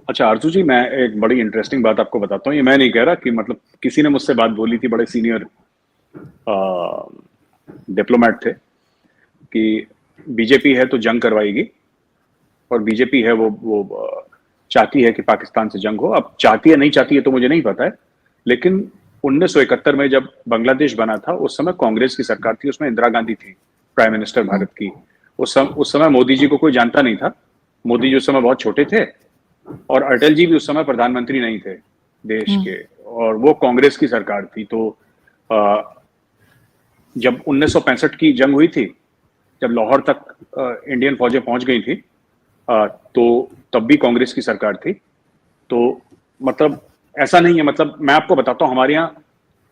अच्छा आरजू जी, मैं एक बड़ी इंटरेस्टिंग बात आपको बताता हूँ। ये मैं नहीं कह रहा कि मतलब किसी ने मुझसे बात बोली थी, बड़े सीनियर डिप्लोमेट थे कि बीजेपी है तो जंग करवाएगी, और बीजेपी है चाहती है कि पाकिस्तान से जंग हो। अब चाहती है नहीं चाहती है तो मुझे नहीं पता है, लेकिन 1971 में जब बांग्लादेश बना था उस समय कांग्रेस की सरकार थी, उसमें इंदिरा गांधी थी प्राइम मिनिस्टर भारत की। उस समय मोदी जी को कोई जानता नहीं था। मोदी जी उस समय बहुत छोटे थे, और अटल जी भी उस समय प्रधानमंत्री नहीं थे देश के, और वो कांग्रेस की सरकार थी। तो अ, जब 1965 की जंग हुई थी, जब लाहौर तक इंडियन फौजें पहुंच गई थी, तो तब भी कांग्रेस की सरकार थी। तो मतलब ऐसा नहीं है, मतलब मैं आपको बताता हूँ हमारे यहाँ,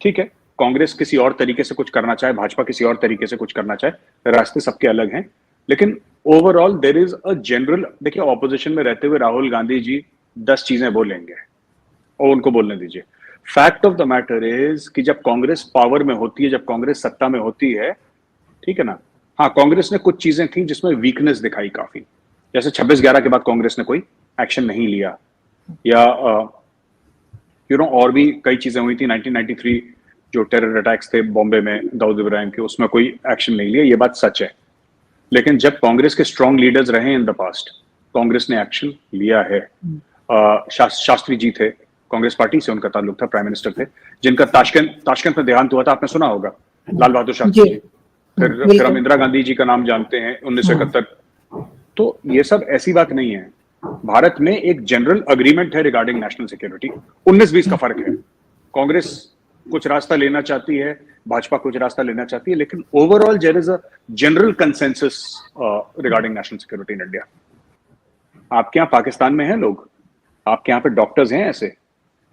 ठीक है, कांग्रेस किसी और तरीके से कुछ करना चाहे, भाजपा किसी और तरीके से कुछ करना चाहे, रास्ते सबके अलग हैं, लेकिन overall there is a general. देखिए, ऑपोजिशन में रहते हुए राहुल गांधी जी 10 चीजें बोलेंगे, और उनको बोलने दीजिए। Fact of the matter is कि जब कांग्रेस पावर में होती है, जब कांग्रेस सत्ता में होती है, ठीक है ना, हाँ, कांग्रेस ने कुछ चीजें थी जिसमें वीकनेस दिखाई काफी, जैसे 26/11 के बाद कांग्रेस ने कोई एक्शन नहीं लिया, या और भी कई चीजें हुई थी। 1993 जो टेरर अटैक्स थे बॉम्बे में दाऊद इब्राहिम के, उसमें कोई एक्शन नहीं लिया, ये बात सच है। लेकिन जब कांग्रेस के स्ट्रांग लीडर्स रहे इन द पास्ट, कांग्रेस ने एक्शन लिया है। शास्त्री जी थे, कांग्रेस पार्टी से उनका ताल्लुक था, प्राइम मिनिस्टर थे, जिनका ताशकंद ताशकंद में देहांत हुआ था, आपने सुना होगा, लाल बहादुर शास्त्री जी। जी। फिर हम बिल्कुल। इंदिरा गांधी जी का नाम जानते हैं, 1971। तो ये सब ऐसी बात नहीं है। भारत में एक जनरल अग्रीमेंट है रिगार्डिंग नेशनल सिक्योरिटी। 19-20 का फर्क है। कांग्रेस कुछ रास्ता लेना चाहती है, भाजपा कुछ रास्ता लेना चाहती है, लेकिन overall there is a general consensus regarding national security in India. आपके यहाँ पाकिस्तान में हैं लोग, आपके यहाँ पे डॉक्टर्स हैं ऐसे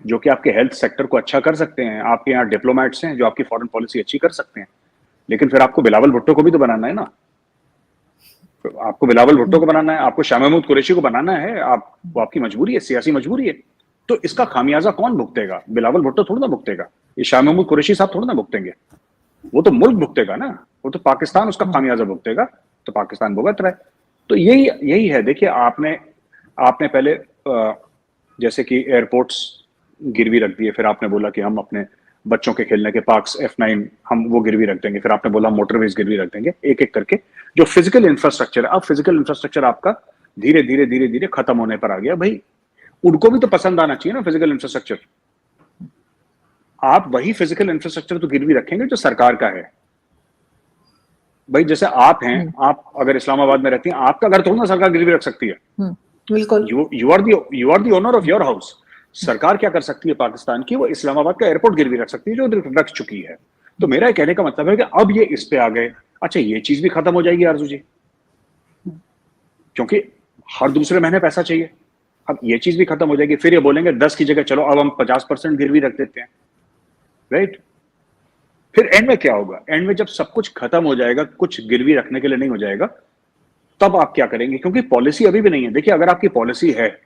जो कि आपके हेल्थ सेक्टर को अच्छा कर सकते हैं, आपके यहाँ डिप्लोमेट्स हैं जो आपकी फॉरेन पॉलिसी अच्छी कर सकते हैं, लेकिन फिर आपको बिलावल भुट्टो को भी तो बनाना है ना। आपको बिलावल भुट्टो को बनाना है, आपको शाह महमूद कुरैशी को बनाना है, वो आपकी मजबूरी है, सियासी मजबूरी है। तो इसका खामियाजा कौन भुगतेगा? बिलावल भुट्टो थोड़ा ना भुगतेगा, ये शाह महमूद कुरैशी साहब थोड़ा ना भुगतेंगे, वो तो मुल्क भुगतेगा ना, वो तो पाकिस्तान उसका खामियाजा भुगतेगा। तो पाकिस्तान भुगत रहा है। तो यही यही है। देखिए, आपने आपने पहले जैसे कि एयरपोर्ट्स गिरवी रख दिए, फिर आपने बोला कि हम अपने बच्चों के खेलने के पार्क्स F9 हम वो गिरवी रख देंगे, फिर आपने बोला मोटरवेज गिरवी रख देंगे, एक एक करके जो फिजिकल इंफ्रास्ट्रक्चर है। अब फिजिकल इंफ्रास्ट्रक्चर आपका धीरे धीरे धीरे धीरे खत्म होने पर आ गया। भाई, उनको भी तो पसंद आना चाहिए ना फिजिकल इंफ्रास्ट्रक्चर। आप वही फिजिकल इंफ्रास्ट्रक्चर तो गिरवी रखेंगे जो सरकार का है। भाई, जैसे आप हैं, आप अगर इस्लामाबाद में रहती हैं, आपका घर थोड़ा ना सरकार गिरवी रख सकती है। बिल्कुल। You are the owner of your house. सरकार क्या कर सकती है पाकिस्तान की? वो इस्लामाबाद का एयरपोर्ट गिरवी रख सकती है, जो रख चुकी है। तो मेरा कहने का मतलब है कि अब ये इस पे आ गए। अच्छा, ये चीज भी खत्म हो जाएगी आरजू जी, क्योंकि हर दूसरे महीने पैसा चाहिए। अब ये चीज भी खत्म हो जाएगी, फिर ये बोलेंगे 10 की जगह चलो अब हम 50% गिरवी रख देते हैं, राइट? फिर एंड में क्या होगा? एंड में जब सब कुछ खत्म हो जाएगा, कुछ गिरवी रखने के लिए नहीं हो जाएगा, तब आप क्या करेंगे? क्योंकि पॉलिसी अभी भी नहीं है। देखिए, अगर आपकी पॉलिसी है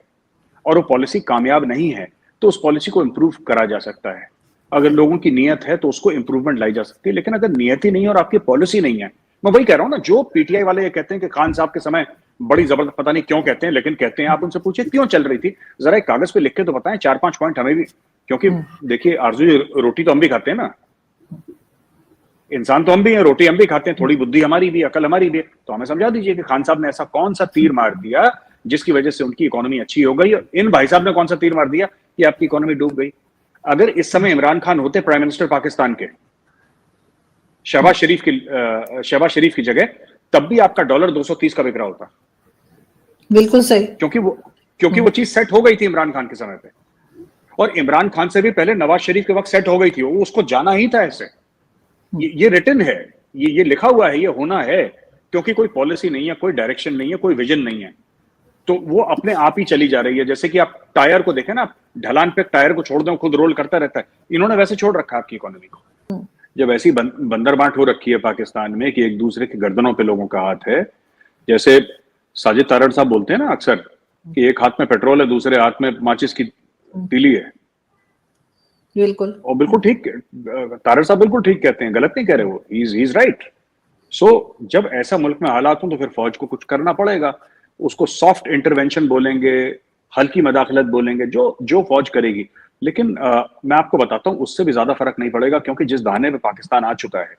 और वो पॉलिसी कामयाब नहीं है, तो उस पॉलिसी को इंप्रूव करा जा सकता है। अगर लोगों की नीयत है तो उसको इंप्रूवमेंट लाई जा सकती है, लेकिन अगर नीयत ही नहीं है और आपकी पॉलिसी नहीं है, मैं वही कह रहा हूं ना, जो पीटीआई वाले ये कहते हैं कि खान साहब के समय बड़ी जबरदस्त, पता नहीं क्यों कहते हैं, लेकिन कहते हैं, आप उनसे पूछिए क्यों चल रही थी, जरा एक कागज पे लिख के तो बताएं 4-5 पॉइंट हमें भी। क्योंकि देखिए आरजू, रोटी तो हम भी खाते हैं ना, इंसान तो हम भी हैं, रोटी हम भी खाते हैं, थोड़ी बुद्धि हमारी भी, अकल हमारी भी। तो हमें समझा दीजिए कि खान साहब ने ऐसा कौन सा तीर मार दिया जिसकी वजह से उनकी इकोनॉमी अच्छी हो गई, और इन भाई साहब ने कौन सा तीर मार दिया कि आपकी इकोनॉमी डूब गई। अगर इस समय इमरान खान होते प्राइम मिनिस्टर पाकिस्तान के, शहबाज शरीफ की जगह, तब भी आपका डॉलर 230 का बिक रहा होता। बिल्कुल सही। क्योंकि वो चीज सेट हो गई थी इमरान खान के समय पे, और इमरान खान से भी पहले नवाज शरीफ के वक्त सेट हो गई थी, वो उसको जाना ही था ऐसे। ये रिटन है, ये लिखा हुआ है, ये होना है। क्योंकि कोई पॉलिसी नहीं है, कोई डायरेक्शन नहीं है, कोई विजन नहीं है, तो वो अपने आप ही चली जा रही है। जैसे कि आप टायर को देखें ना, ढलान पे टायर को छोड़ दें, खुद रोल करता रहता है। इन्होंने वैसे छोड़ रखा है आपकी इकोनॉमी को। जब ऐसी बंदर बांट हो रखी है पाकिस्तान में कि एक दूसरे की गर्दनों पे लोगों का हाथ है, जैसे साजिद तारड़ साहब बोलते हैं ना अक्सर कि एक हाथ में पेट्रोल है, दूसरे हाथ में माचिस की तीली है। बिल्कुल। और बिल्कुल ठीक, तारड़ साहब बिल्कुल ठीक कहते हैं, गलत नहीं कह रहे वो, ही इज राइट। सो जब ऐसा मुल्क में हालात हो तो फिर फौज को कुछ करना पड़ेगा। उसको सॉफ्ट इंटरवेंशन बोलेंगे, हल्की मदाखलत बोलेंगे, जो जो फौज करेगी। लेकिन मैं आपको बताता हूँ उससे भी ज्यादा फर्क नहीं पड़ेगा, क्योंकि जिस दाने पे पाकिस्तान आ चुका है,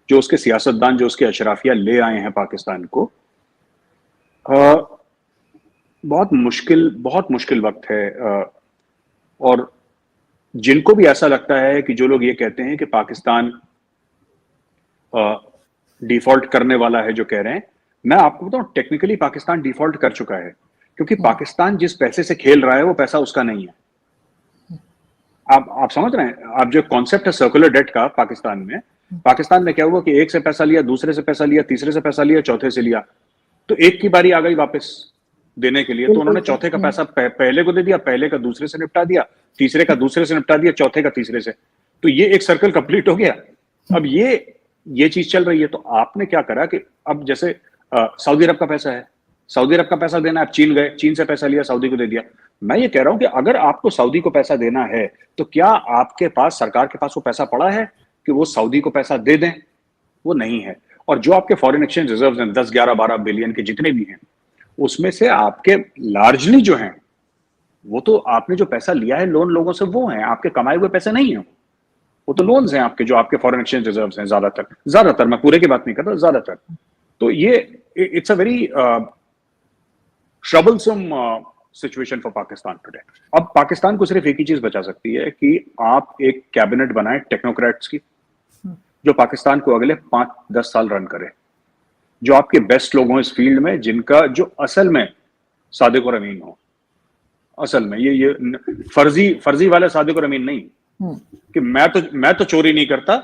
जो उसके सियासतदान, जो उसके अशराफिया ले आए हैं पाकिस्तान को, अ, बहुत मुश्किल वक्त है। और जिनको भी ऐसा लगता है कि जो लोग ये कहते हैं कि पाकिस्तान डिफॉल्ट करने वाला है, जो कह रहे हैं, मैं आपको बताऊं टेक्निकली पाकिस्तान डिफॉल्ट कर चुका है, क्योंकि पाकिस्तान जिस पैसे से खेल रहा है वो पैसा उसका नहीं है। आप समझ रहे हैं? आप जो कॉन्सेप्ट है सर्कुलर डेट का पाकिस्तान में क्या हुआ कि एक से पैसा लिया, दूसरे से पैसा लिया, तीसरे से पैसा लिया, चौथे से लिया, तो एक की बारी आ गई वापस देने के लिए, तो उन्होंने चौथे का पैसा पहले को दे दिया, पहले का दूसरे से निपटा दिया, तीसरे का दूसरे से निपटा दिया, चौथे का तीसरे से। तो ये एक सर्कल कंप्लीट हो गया। अब ये चीज चल रही है। तो आपने क्या करा कि अब जैसे सऊदी अरब का पैसा है, सऊदी अरब का पैसा देना, आप चीन गए, चीन से पैसा लिया, सऊदी को दे दिया। मैं ये कह रहा हूं कि अगर आपको सऊदी को पैसा देना है, तो क्या आपके पास, सरकार के पास वो पैसा पड़ा है कि वो सऊदी को पैसा दे दें? वो नहीं है। और जो आपके फॉरेन एक्सचेंज रिजर्व्स हैं 10, 11, 12 बिलियन के जितने भी हैं, उसमें से आपके लार्जली जो हैं, वो तो आपने जो पैसा लिया है लोन लोगों से, वो हैं, आपके कमाए हुए पैसे नहीं है, वो तो लोन्स हैं आपके, जो आपके फॉरेन एक्सचेंज रिजर्व्स हैं। ज्यादातर, मैं पूरे की बात नहीं कर रहा, ज्यादातर। तो ये it's a very troublesome situation for Pakistan today. अब पाकिस्तान को सिर्फ एक ही चीज बचा सकती है कि आप एक कैबिनेट बनाए टेक्नोक्रेट्स की, जो पाकिस्तान को अगले 5-10 साल रन करे, जो आपके बेस्ट लोग हों इस फील्ड में, जिनका जो असल में सादिक और अमीन हो, असल में ये फर्जी वाले सादिक और अमीन नहीं कि मैं तो चोरी नहीं करता,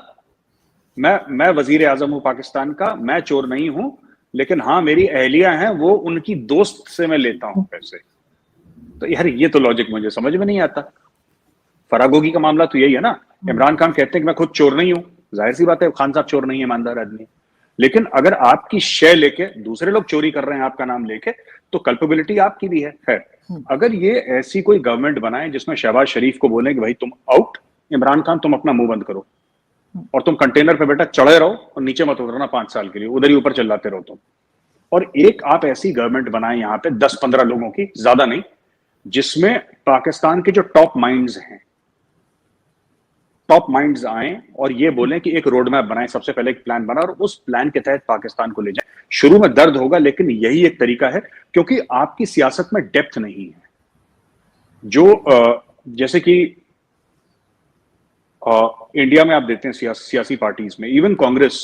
मैं वजीर आजम हूं पाकिस्तान का, मैं चोर नहीं हूं, लेकिन हाँ मेरी अहलिया हैं, वो उनकी दोस्त से मैं लेता हूं पैसे। तो यार ये तो लॉजिक मुझे समझ में नहीं आता। फरागोगी का मामला तो यही है ना। इमरान खान कहते हैं कि मैं खुद चोर नहीं हूं, जाहिर सी बात है खान साहब चोर नहीं है, ईमानदार आदमी। लेकिन अगर आपकी शय लेके दूसरे लोग चोरी कर रहे हैं आपका नाम लेके, तो कल्पेबिलिटी आपकी भी है। खैर, अगर ये ऐसी कोई गवर्नमेंट बनाए जिसमें शहबाज शरीफ को बोले कि भाई तुम आउट, इमरान खान तुम अपना मुंह बंद करो और तुम कंटेनर पे बेटा चढ़े रहो और नीचे मत उतरना 5 साल के लिए, उधर ही ऊपर चिल्लाते रहो तुम। और एक आप ऐसी गवर्नमेंट बनाए यहाँ पे 10-15 लोगों की, ज्यादा नहीं, जिसमें पाकिस्तान के जो टॉप माइंड्स आए और ये बोलें कि एक रोड मैप बनाए, सबसे पहले एक प्लान बना और उस प्लान के तहत पाकिस्तान को ले जाए। शुरू में दर्द होगा, लेकिन यही एक तरीका है, क्योंकि आपकी सियासत में डेप्थ नहीं है। जो जैसे कि इंडिया में आप देते हैं सियासी पार्टीज में, इवन कांग्रेस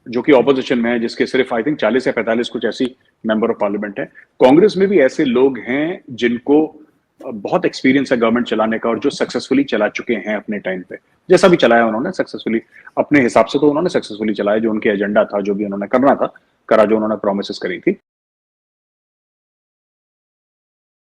जो कि ऑपोजिशन में है, जिसके सिर्फ आई थिंक 40 या 45 कुछ ऐसी मेंबर ऑफ पार्लियामेंट है, कांग्रेस में भी ऐसे लोग हैं जिनको बहुत एक्सपीरियंस है गवर्नमेंट चलाने का और जो सक्सेसफुली चला चुके हैं अपने टाइम पे, जैसा भी चलाया उन्होंने सक्सेसफुली, अपने हिसाब से तो उन्होंने सक्सेसफुली चलाया, जो उनके एजेंडा था, जो भी उन्होंने करना था करा, जो उन्होंने प्रोमिसेस करी थी।